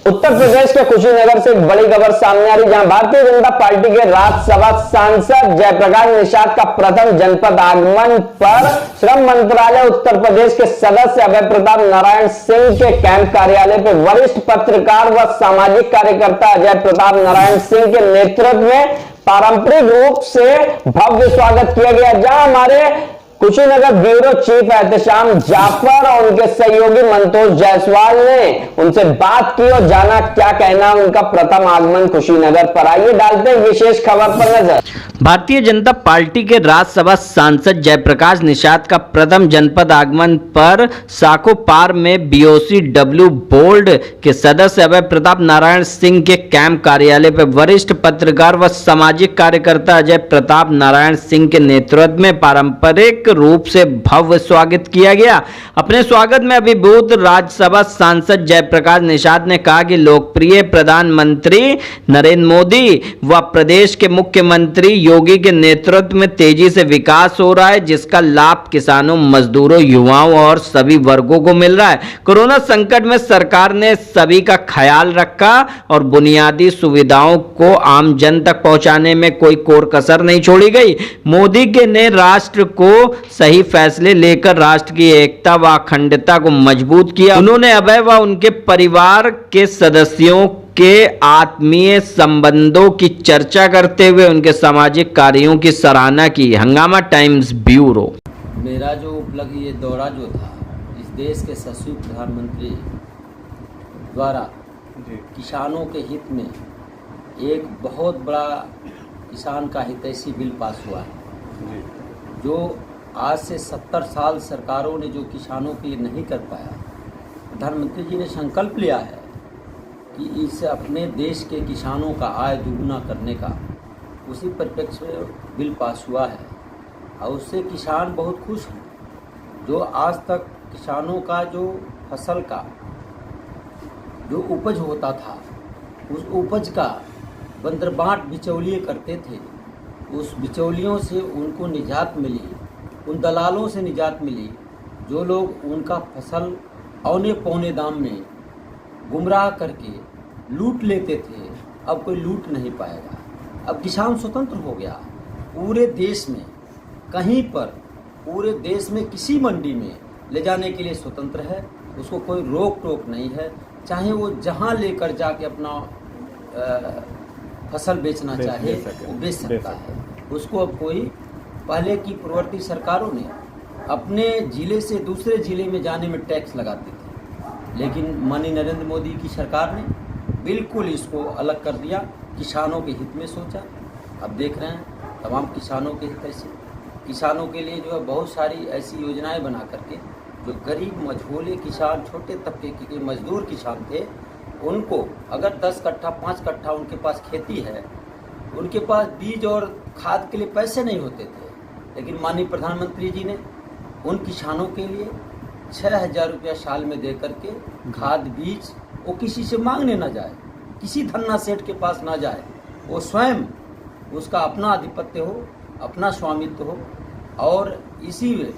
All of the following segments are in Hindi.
उत्तर प्रदेश के कुशीनगर से एक बड़ी खबर सामने आ रही, जहां भारतीय जनता पार्टी के राज्यसभा सांसद जयप्रकाश निषाद का प्रथम जनपद आगमन पर श्रम मंत्रालय उत्तर प्रदेश के सदस्य अभय प्रताप नारायण सिंह के कैंप कार्यालय पर वरिष्ठ पत्रकार व सामाजिक कार्यकर्ता अजय प्रताप नारायण सिंह के नेतृत्व में पारंपरिक रूप से भव्य स्वागत किया गया। जहां हमारे कुशीनगर ब्यूरो चीफ एहतशाम जाफर और उनके सहयोगी मंतोष जायसवाल ने उनसे बात की और जाना क्या कहना उनका प्रथम आगमन कुशीनगर पर। आइए डालते हैं विशेष खबर पर नजर। भारतीय जनता पार्टी के राज्यसभा सांसद जयप्रकाश निषाद का प्रथम जनपद आगमन पर साकोपार में बीओसीडब्ल्यू बोर्ड के सदस्य अभय प्रताप नारायण सिंह के कैंप कार्यालय पर वरिष्ठ पत्रकार व सामाजिक कार्यकर्ता अजय प्रताप नारायण सिंह के नेतृत्व में पारंपरिक रूप से भव्य स्वागत किया गया। अपने स्वागत में अभिभूत राज्यसभा सांसद जयप्रकाश निषाद ने कहा कि लोकप्रिय प्रधानमंत्री नरेंद्र मोदी व प्रदेश के मुख्यमंत्री योगी के नेतृत्व में तेजी से विकास हो रहा है, जिसका लाभ किसानों, मजदूरों, युवाओं और सभी वर्गों को मिल रहा है। कोरोना संकट में सरकार ने सभी का ख्याल रखा और बुनियादी सुविधाओं को आम जन तक पहुंचाने में कोई कोर कसर नहीं छोड़ी गई। मोदी के ने राष्ट्र को सही फैसले लेकर राष्ट्र की एकता व अखंडता को मजबूत किया। उन्होंने अभय व उनके परिवार के सदस्यों के आत्मीय संबंधों की चर्चा करते हुए उनके सामाजिक कार्यों की सराहना की। हंगामा टाइम्स ब्यूरो। मेरा जो उपलब्धि ये दौरा जो था, इस देश के यशस्वी प्रधानमंत्री द्वारा किसानों के हित में एक बहुत बड़ा किसान का हितैषी बिल पास हुआ है, जो आज से 70 साल सरकारों ने जो किसानों के लिए नहीं कर पाया। प्रधानमंत्री जी ने संकल्प लिया है कि इस अपने देश के किसानों का आय दुगुना करने का, उसी परिप्रेक्ष्य में बिल पास हुआ है और उससे किसान बहुत खुश हैं। जो आज तक किसानों का जो फसल का जो उपज होता था, उस उपज का बंदरबाट बिचौलिए करते थे, उस बिचौलियों से उनको निजात मिली, उन दलालों से निजात मिली जो लोग उनका फसल औने पौने दाम में गुमराह करके लूट लेते थे। अब कोई लूट नहीं पाएगा। अब किसान स्वतंत्र हो गया। पूरे देश में कहीं पर, पूरे देश में किसी मंडी में ले जाने के लिए स्वतंत्र है। उसको कोई रोक टोक नहीं है। चाहे वो जहां लेकर जाके अपना फसल बेचना चाहे वो बेच सकता है। उसको अब कोई, पहले की पूर्ववर्ती सरकारों ने अपने ज़िले से दूसरे ज़िले में जाने में टैक्स लगाती थी, लेकिन माननीय नरेंद्र मोदी की सरकार ने बिल्कुल इसको अलग कर दिया। किसानों के हित में सोचा। अब देख रहे हैं तमाम किसानों के हित से, किसानों के लिए जो है बहुत सारी ऐसी योजनाएं बना करके जो गरीब मझोले किसान, छोटे तबके के मजदूर किसान थे, उनको अगर 10 कट्ठा 5 कट्ठा उनके पास खेती है, उनके पास बीज और खाद के लिए पैसे नहीं होते थे, लेकिन माननीय प्रधानमंत्री जी ने उन किसानों के लिए 6,000 रुपया साल में दे करके खाद बीज, वो किसी से मांगने ना जाए, किसी धन्ना सेठ के पास ना जाए, वो स्वयं उसका अपना आधिपत्य हो, अपना स्वामित्व हो। और इसी में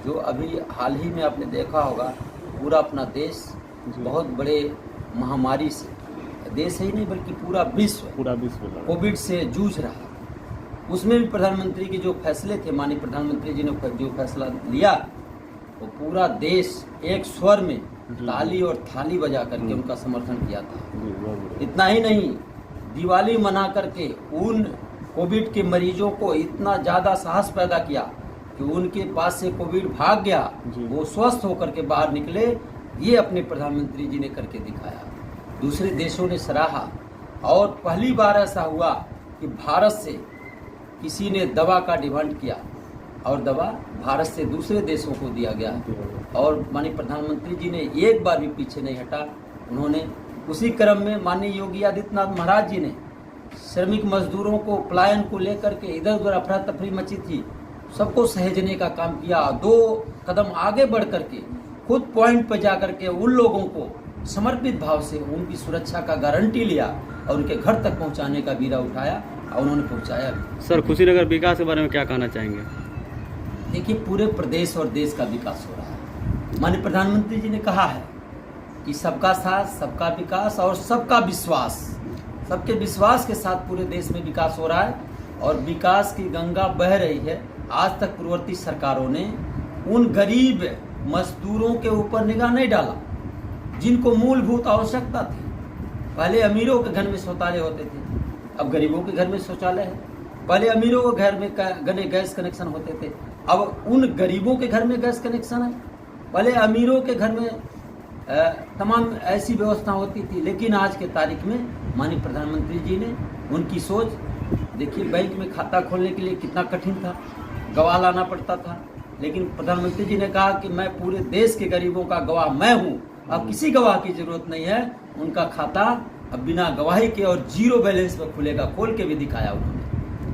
जो अभी हाल ही में आपने देखा होगा, पूरा अपना देश बहुत बड़े महामारी से, देश ही नहीं बल्कि पूरा विश्व कोविड से जूझ रहा। उसमें भी प्रधानमंत्री के जो फैसले थे, माननीय प्रधानमंत्री जी ने जो फैसला लिया, वो पूरा देश एक स्वर में ताली और थाली बजा करके उनका समर्थन किया था। इतना ही नहीं, दिवाली मना करके उन कोविड के मरीजों को इतना ज़्यादा साहस पैदा किया कि उनके पास से कोविड भाग गया, वो स्वस्थ होकर के बाहर निकले। ये अपने प्रधानमंत्री जी ने करके दिखाया, दूसरे देशों ने सराहा। और पहली बार ऐसा हुआ कि भारत से किसी ने दवा का डिमांड किया और दवा भारत से दूसरे देशों को दिया गया। और माननीय प्रधानमंत्री जी ने एक बार भी पीछे नहीं हटा। उन्होंने उसी क्रम में माननीय योगी आदित्यनाथ महाराज जी ने श्रमिक मजदूरों को, पलायन को लेकर के इधर उधर अफरा तफरी मची थी, सबको सहेजने का काम किया। 2 कदम आगे बढ़ करके खुद पॉइंट पर जा करके उन लोगों को समर्पित भाव से उनकी सुरक्षा का गारंटी लिया और उनके घर तक पहुंचाने का बीड़ा उठाया और उन्होंने पहुंचाया भी। सर, कुशीनगर विकास के बारे में क्या कहना चाहेंगे? देखिए, पूरे प्रदेश और देश का विकास हो रहा है। माननीय प्रधानमंत्री जी ने कहा है कि सबका साथ, सबका विकास और सबका विश्वास, सबके विश्वास के साथ पूरे देश में विकास हो रहा है और विकास की गंगा बह रही है। आज तक पूर्ववर्ती सरकारों ने उन गरीब मजदूरों के ऊपर निगाह नहीं डाला जिनको मूलभूत आवश्यकता थी। पहले अमीरों के घर में शौचालय होते थे, अब गरीबों के घर में शौचालय है। पहले अमीरों के घर में गैस कनेक्शन होते थे, अब उन गरीबों के घर में गैस कनेक्शन है। पहले अमीरों के घर में तमाम ऐसी व्यवस्था होती थी, लेकिन आज के तारीख में माननीय प्रधानमंत्री जी ने उनकी सोच देखिए। बैंक में खाता खोलने के लिए कितना कठिन था, गवाह लाना पड़ता था, लेकिन प्रधानमंत्री जी ने कहा कि मैं पूरे देश के गरीबों का गवाह मैं हूँ, अब किसी गवाह की जरूरत नहीं है। उनका खाता अब बिना गवाही के और जीरो बैलेंस पर खुलेगा, खोल के भी दिखाया उन्होंने।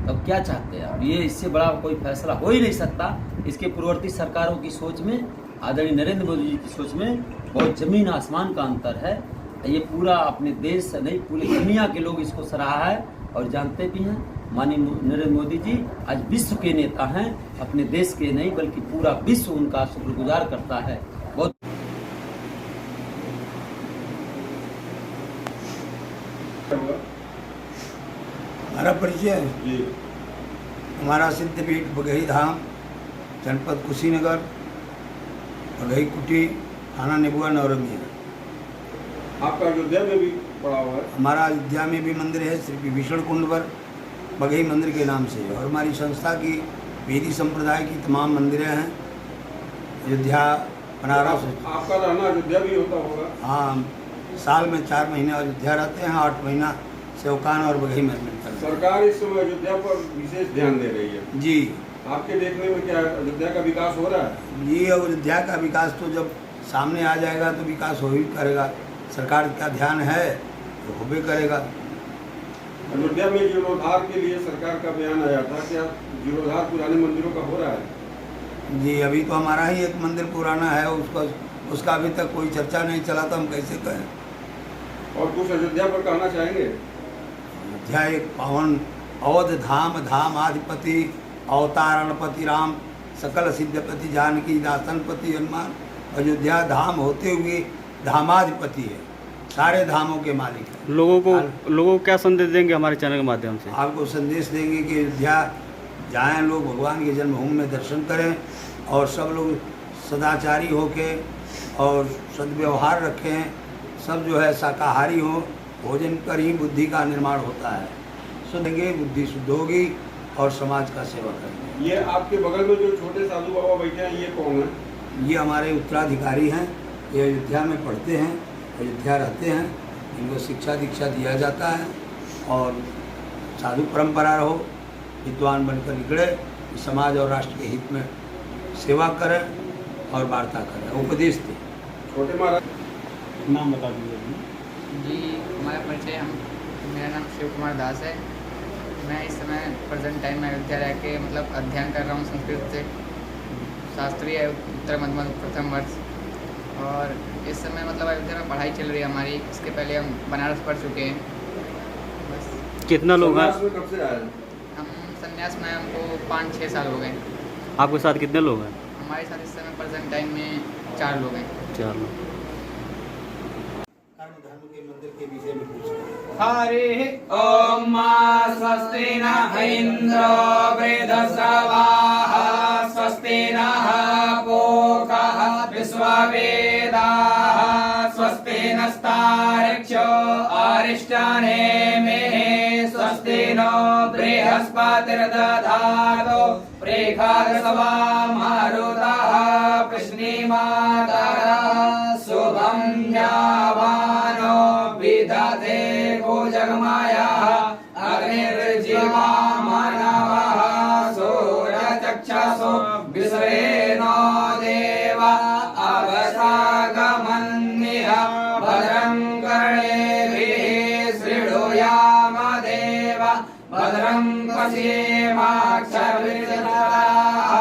अब क्या चाहते हैं? अब ये इससे बड़ा कोई फैसला हो ही नहीं सकता। इसके पूर्ववर्ती सरकारों की सोच में, आदरणीय नरेंद्र मोदी जी की सोच में बहुत जमीन आसमान का अंतर है। ये पूरा अपने देश नहीं, पूरी दुनिया के लोग इसको सराहा है और जानते भी हैं। माननीय नरेंद्र मोदी जी आज विश्व के नेता हैं, अपने देश के नहीं बल्कि पूरा विश्व उनका शुक्रगुजार करता है। बहुत हमारा परिचय हमारा सिद्धपीठ बघई धाम, जनपद कुशीनगर, बघई कुटी, थाना नेबुआ, नौरंगी। आपका अयोध्या में भी पड़ा हुआ है? हमारा अयोध्या में भी मंदिर है, श्री विभीषण कुंडवर बघई मंदिर के नाम से। और हमारी संस्था की वेदी संप्रदाय की तमाम मंदिरें हैं अयोध्या, बनारस। आपका रहना अयोध्या भी होता होगा? हाँ, साल में 4 महीने अयोध्या रहते हैं, 8 महीना सेवकान और बघई में मिलकर। सरकार इस समय अयोध्या पर विशेष ध्यान दे रही है जी। आपके देखने में क्या अयोध्या का विकास हो रहा है? जी, अयोध्या का विकास तो जब सामने आ जाएगा तो विकास हो ही करेगा। सरकार का ध्यान है तो हो भी करेगा। अयोध्या में जीर्णोद्धार के लिए सरकार का बयान आया था, क्या जीर्णोद्धार पुराने मंदिरों का हो रहा है? जी, अभी तो हमारा ही एक मंदिर पुराना है, उसका अभी तक कोई चर्चा नहीं चला, तो हम कैसे कहें। और कुछ अयोध्या पर कहना चाहेंगे? अयोध्या एक पावन अवध धाम, धाम आधिपति अवतारणपति राम, सकल सिद्धपति जानकी दासनपति हनुमान। अयोध्या धाम होते हुए धामाधिपति है, सारे धामों के मालिक है। लोगों को क्या संदेश देंगे हमारे चैनल के माध्यम से? आपको संदेश देंगे कि अयोध्या जाएं, लोग भगवान की जन्मभूमि में दर्शन करें और सब लोग सदाचारी होके और सद्व्यवहार रखें। सब जो है शाकाहारी हो, भोजन कर ही बुद्धि का निर्माण होता है। सुनेंगे बुद्धि शुद्ध होगी और समाज का सेवा करेंगे। ये आपके बगल में जो छोटे साधु बाबा बैठे हैं, ये कौन है? ये हमारे उत्तराधिकारी हैं, ये अयोध्या में पढ़ते हैं, अयोध्या रहते हैं, इनको शिक्षा दीक्षा दिया जाता है और साधु परंपरा रहो, विद्वान बनकर निकले, समाज और राष्ट्र के हित में सेवा करें और वार्ता करें, उपदेश दें। छोटे महाराज नाम बता दीजिए। जी, हमारा परिचय मेरा नाम शिव कुमार दास है। मैं इस समय प्रेजेंट टाइम में अयोध्या रह के अध्ययन कर रहा हूँ संस्कृत से, शास्त्रीय उत्तर मध्य प्रथम वर्ष। और इस समय अयोध्या में पढ़ाई चल रही है हमारी। इसके पहले हम बनारस पढ़ चुके हैं। बस। कितना लोग हैं? संन्यास में कब से आए? हम संन्यास में हमको 5-6 साल हो गए। आपके साथ कितने लोग हैं? हमारे साथ इस समय प्रेजेंट टाइम में 4 लोग हैं। 4 लोग। कर्म धर्म के मंदिर के विषय में पूछना है। हरि ओम स्वस्ति न इंद्रो वृद्धश्रवाः स्वस्ति नः पूषः विश्ववेदाः स्वस्ति नस्तार्क्ष्यो अरिष्टानेमिः स्वस्ति नो बृहस्पतिर्दधातु प्रेषादशवां मरुतः कृष्णीमातरः शुभं यावानो विदधे जगमायाः अग्निर्जीवा मानवः सूर्यचक्षुषो विश्वेनो देवा अवसागमन्निह भद्रं कर्णेभिः शृणुयाम देवा भद्रं पश्येमाक्षभिर्जत्राः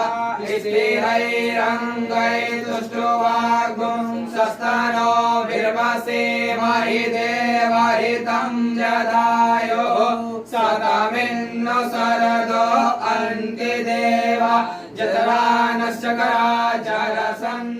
स्थिरैरङ्गैस्तुष्टुवाग्गुं सस्तनो भिर्वसेमहि देवहितं जदायुः सतमिन्नो शरदो अन्ति देवा जतरा नश्चकरा जरसन्